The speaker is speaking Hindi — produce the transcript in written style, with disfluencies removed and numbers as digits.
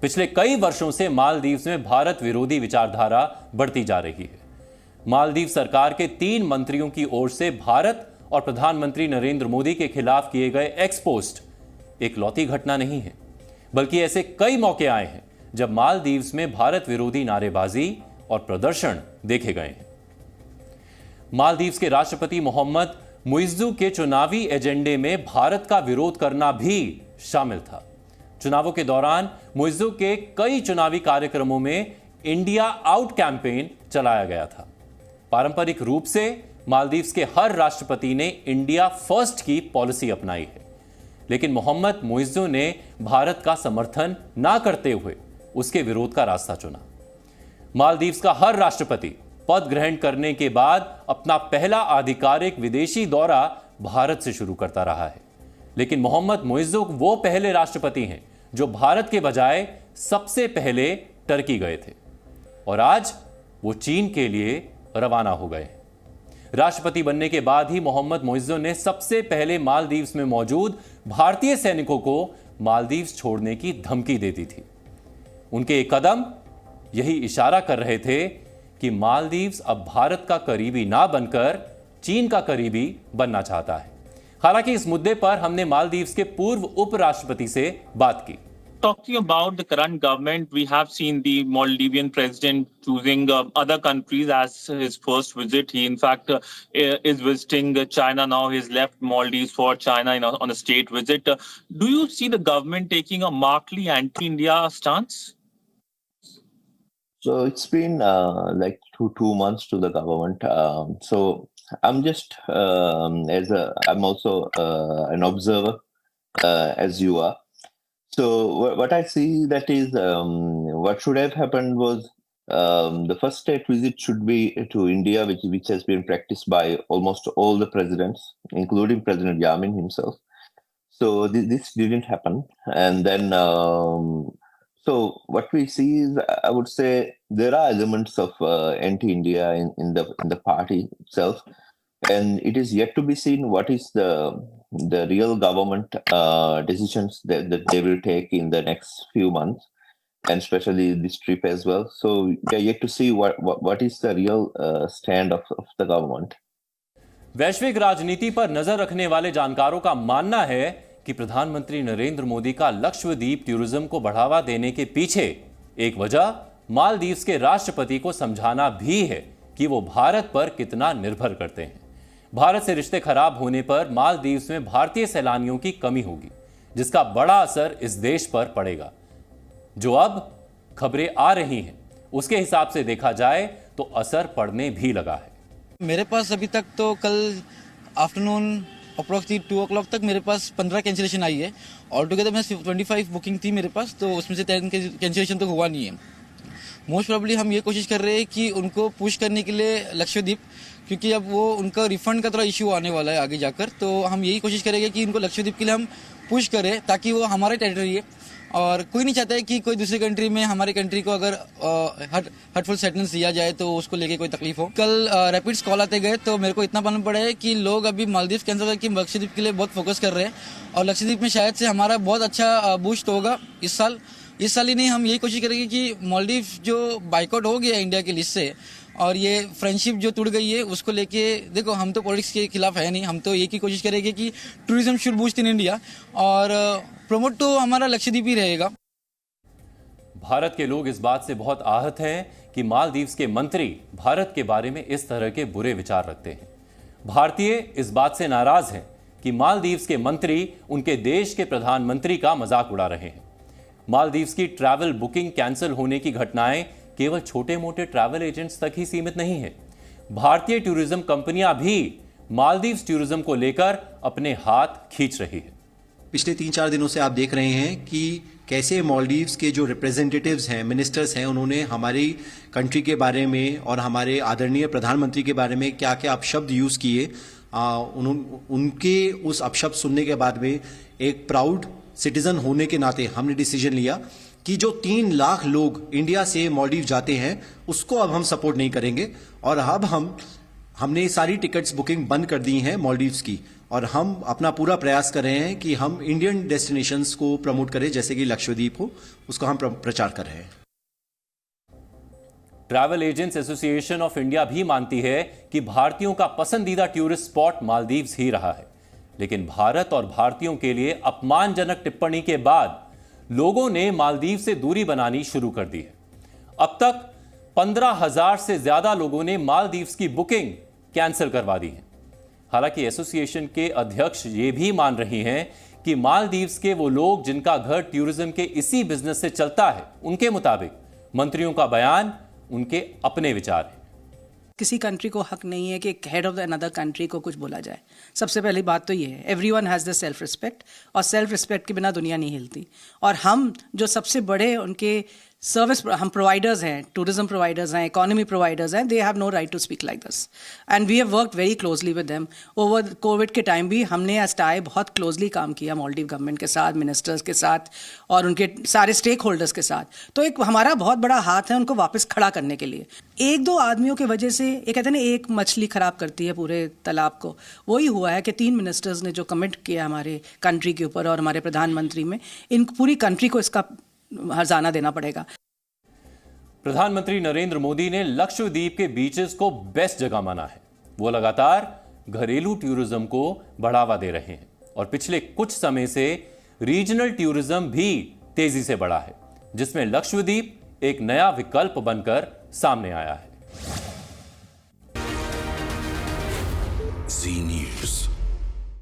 पिछले कई वर्षों से मालदीव्स में भारत विरोधी विचारधारा बढ़ती जा रही है। मालदीव सरकार के 3 मंत्रियों की ओर से भारत और प्रधानमंत्री नरेंद्र मोदी के खिलाफ किए गए एक्सपोस्ट एक लौती घटना नहीं है, बल्कि ऐसे कई मौके आए हैं जब मालदीव्स में भारत विरोधी नारेबाजी और प्रदर्शन देखे गए हैं। मालदीव्स के राष्ट्रपति मोहम्मद मुइज्जू के चुनावी एजेंडे में भारत का विरोध करना भी शामिल था। चुनावों के दौरान मुइज्जू के कई चुनावी कार्यक्रमों में इंडिया आउट कैंपेन चलाया गया था। पारंपरिक रूप से मालदीव्स के हर राष्ट्रपति ने इंडिया फर्स्ट की पॉलिसी अपनाई है, लेकिन मोहम्मद मुइज्जू ने भारत का समर्थन ना करते हुए उसके विरोध का रास्ता चुना। मालदीव्स का हर राष्ट्रपति पद ग्रहण करने के बाद अपना पहला आधिकारिक विदेशी दौरा भारत से शुरू करता रहा है, लेकिन मोहम्मद मुइज्जू वो पहले राष्ट्रपति हैं जो भारत के बजाय सबसे पहले टर्की गए थे और आज वो चीन के लिए रवाना हो गए। राष्ट्रपति बनने के बाद ही मोहम्मद मुइज्जू ने सबसे पहले मालदीव्स में मौजूद भारतीय सैनिकों को मालदीव्स छोड़ने की धमकी दे दी थी। उनके ये कदम यही इशारा कर रहे थे कि मालदीव्स अब भारत का करीबी ना बनकर चीन का करीबी बनना चाहता है। हालांकि इस मुद्दे पर हमने मालदीव्स के पूर्व उपराष्ट्रपति से बात की। Talking about the current government, we have seen the Maldivian president choosing other countries as his first visit. He, in fact, is visiting China now. He's left Maldives for China on a state visit. Do you see the government taking a markedly anti-India stance? So it's been like two months to the government. So I'm just I'm also an observer as you are. So what I see that is what should have happened was the first state visit should be to India, which has been practiced by almost all the presidents, including President Yamin himself. So this didn't happen, and then. So what we see is, I would say, there are elements of anti-India in the party itself, and it is yet to be seen what is the real government decisions that they will take in the next few months, and especially this trip as well. So we are yet to see what is the real stand of the government. वैश्विक राजनीति पर नजर रखने वाले जानकारों का मानना है कि प्रधानमंत्री नरेंद्र मोदी का लक्षद्वीप टूरिज्म को बढ़ावा देने के पीछे एक वजह मालदीव्स के राष्ट्रपति को समझाना भी है कि वो भारत पर कितना निर्भर करते हैं। भारत से रिश्ते खराब होने पर मालदीव्स में भारतीय सैलानियों की कमी होगी, जिसका बड़ा असर इस देश पर पड़ेगा। जो अब खबरें आ रही हैं उसके हिसाब से देखा जाए तो असर पड़ने भी लगा है। मेरे पास अभी तक तो कल आफ्टरनून अप्रोक्सीमेटली 2 o'clock तक मेरे पास 15 कैंसिलेशन आई है। ऑल टुगेदर मैं 25 बुकिंग थी मेरे पास, तो उसमें से 10 कैंसिलेशन तो हुआ नहीं है। मोस्ट प्रोबेबली हम ये कोशिश कर रहे हैं कि उनको पुश करने के लिए लक्षद्वीप, क्योंकि अब वो उनका रिफंड का थोड़ा इशू आने वाला है आगे जाकर, तो हम यही कोशिश करेंगे कि इनको लक्षद्वीप के लिए हम पुश करें ताकि वो हमारे टेरिटरी है और कोई नहीं चाहता है कि कोई दूसरी कंट्री में हमारे कंट्री को अगर हर्टफुल सेंटेंस दिया जाए तो उसको लेके कोई तकलीफ हो। कल रैपिड्स कॉल आते गए तो मेरे को इतना मालूम पड़ा है कि लोग अभी मालदीव कैंसिल करके लक्षद्वीप के लिए बहुत फोकस कर रहे हैं और लक्षद्वीप में शायद से हमारा बहुत अच्छा बूस्ट होगा इस साल ही नहीं। हम यही कोशिश करेंगे कि मालदीव जो बाइकआउट हो गया इंडिया की लिस्ट से और ये फ्रेंडशिप जो टूट गई है उसको लेके, देखो हम तो पॉलिटिक्स के खिलाफ है नहीं, हम तो एक ही कोशिश करेंगे कि tourism should boost in India और प्रमोट तो हमारा लक्षद्वीप ही रहेगा। भारत के लोग इस बात से बहुत आहत हैं कि मालदीव्स के मंत्री भारत के बारे में इस तरह के बुरे विचार रखते हैं। भारतीय इस बात से नाराज हैं कि मालदीव्स के मंत्री उनके देश के प्रधानमंत्री का मजाक उड़ा रहे हैं। मालदीव्स की ट्रैवल बुकिंग कैंसिल होने की घटनाएं केवल छोटे मोटे ट्रैवल एजेंट्स तक ही सीमित नहीं है। भारतीय टूरिज्म कंपनियां भी मालदीव्स टूरिज्म को लेकर अपने हाथ खींच रही है। पिछले 3-4 दिनों से आप देख रहे हैं कि कैसे मालदीव्स के जो रिप्रेजेंटेटिव्स हैं, मिनिस्टर्स हैं, उन्होंने हमारी कंट्री के बारे में और हमारे आदरणीय प्रधानमंत्री के बारे में क्या क्या अपशब्द यूज किए। उनके उस अपशब्द सुनने के बाद में एक प्राउड सिटीजन होने के नाते हमने डिसीजन लिया कि जो 3 लाख लोग इंडिया से मालदीव जाते हैं उसको अब हम सपोर्ट नहीं करेंगे और अब हमने सारी टिकट्स बुकिंग बंद कर दी हैं मालदीव्स की और हम अपना पूरा प्रयास कर रहे हैं कि हम इंडियन डेस्टिनेशंस को प्रमोट करें, जैसे कि लक्षद्वीप हो, उसको हम प्रचार कर रहे हैं। Travel agents association of India भी मानती है कि भारतीयों का पसंदीदा टूरिस्ट स्पॉट मालदीव्स ही रहा है, लेकिन भारत और भारतीयों के लिए अपमानजनक टिप्पणी के बाद लोगों ने मालदीव से दूरी बनानी शुरू कर दी है। अब तक 15,000 से ज्यादा लोगों ने मालदीव्स की बुकिंग कैंसिल करवा दी है। हालांकि एसोसिएशन के अध्यक्ष ये भी मान रही हैं कि मालदीव्स के वो लोग जिनका घर टूरिज्म के इसी बिजनेस से चलता है, उनके मुताबिक मंत्रियों का बयान उनके अपने विचार हैं। किसी कंट्री को हक नहीं है कि head of the another country को कुछ बोला जाए। सबसे पहली बात तो ये है, everyone has the self respect, और सेल्फ रिस्पेक्ट के बिना दुनिया नहीं हिलती। और हम जो सबसे बड़े उनके सर्विस हम प्रोवाइडर्स हैं, टूरिज्म प्रोवाइडर्स हैं, इकोनॉमी प्रोवाइडर्स हैं, they have no right to speak like this, and we have worked very closely with them. Over Covid के टाइम भी हमने एज टाई बहुत क्लोजली काम किया मालदीव गवर्नमेंट के साथ, मिनिस्टर्स के साथ और उनके सारे स्टेक होल्डर्स के साथ। तो एक हमारा बहुत बड़ा हाथ है उनको वापस खड़ा करने के लिए। एक दो आदमियों की वजह से, ये कहते हैं ना, एक मछली खराब करती है पूरे तालाब को, वही हुआ है कि 3 मिनिस्टर्स ने जो कमेंट किया हमारे कंट्री के ऊपर और हमारे प्रधानमंत्री में, इन पूरी कंट्री को इसका हर्जाना देना पड़ेगा। प्रधानमंत्री नरेंद्र मोदी ने लक्षद्वीप के बीचेस को बेस्ट जगह माना है। वो लगातार घरेलू टूरिज्म को बढ़ावा दे रहे हैं और पिछले कुछ समय से रीजनल टूरिज्म भी तेजी से बढ़ा है, जिसमें लक्षद्वीप एक नया विकल्प बनकर सामने आया है।